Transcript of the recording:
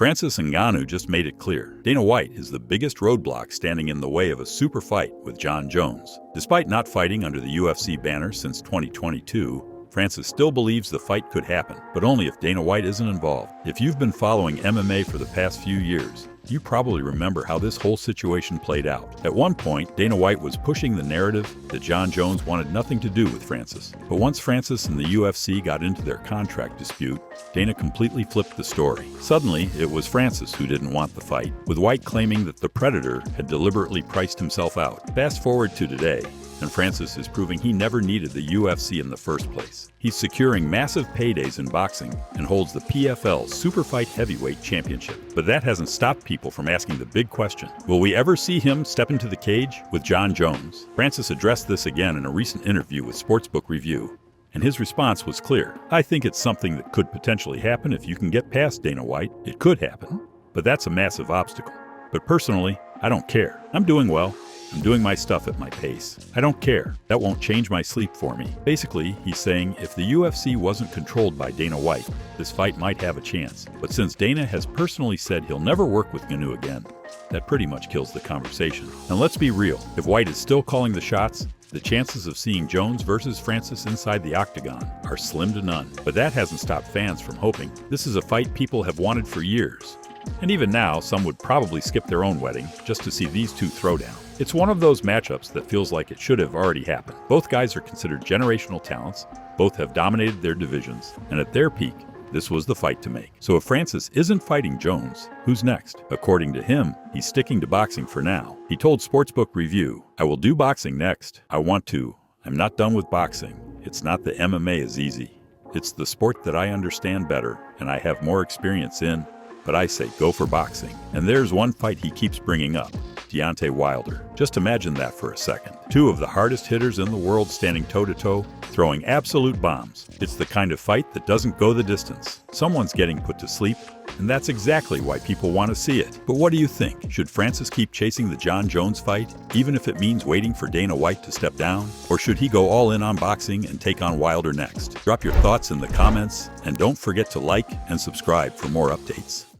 Francis Ngannou just made it clear. Dana White is the biggest roadblock standing in the way of a super fight with Jon Jones. Despite not fighting under the UFC banner since 2022, Francis still believes the fight could happen, but only if Dana White isn't involved. If you've been following MMA for the past few years, you probably remember how this whole situation played out. At one point, Dana White was pushing the narrative that Jon Jones wanted nothing to do with Francis. But once Francis and the UFC got into their contract dispute, Dana completely flipped the story. Suddenly, it was Francis who didn't want the fight, with White claiming that the Predator had deliberately priced himself out. Fast forward to today, and Francis is proving he never needed the UFC in the first place. He's securing massive paydays in boxing and holds the PFL Superfight Heavyweight Championship. But that hasn't stopped people from asking the big question: will we ever see him step into the cage with Jon Jones? Francis addressed this again in a recent interview with Sportsbook Review, and his response was clear. "I think it's something that could potentially happen if you can get past Dana White. It could happen, but that's a massive obstacle. But personally, I don't care. I'm doing well. I'm doing my stuff at my pace. I don't care. That won't change my sleep for me." Basically, he's saying if the UFC wasn't controlled by Dana White, this fight might have a chance. But since Dana has personally said he'll never work with Ngannou again, that pretty much kills the conversation. And let's be real, if White is still calling the shots, the chances of seeing Jones versus Francis inside the octagon are slim to none. But that hasn't stopped fans from hoping. This is a fight people have wanted for years. And even now, some would probably skip their own wedding just to see these two throw down. It's one of those matchups that feels like it should have already happened. Both guys are considered generational talents, both have dominated their divisions, and at their peak, this was the fight to make. So if Francis isn't fighting Jones, who's next? According to him, he's sticking to boxing for now. He told Sportsbook Review, "I will do boxing next. I want to. I'm not done with boxing. It's not that MMA is easy. It's the sport that I understand better and I have more experience in. But I say go for boxing." And there's one fight he keeps bringing up: Deontay Wilder. Just imagine that for a second. Two of the hardest hitters in the world standing toe-to-toe, throwing absolute bombs. It's the kind of fight that doesn't go the distance. Someone's getting put to sleep, and that's exactly why people want to see it. But what do you think? Should Francis keep chasing the Jon Jones fight, even if it means waiting for Dana White to step down? Or should he go all in on boxing and take on Wilder next? Drop your thoughts in the comments, and don't forget to like and subscribe for more updates.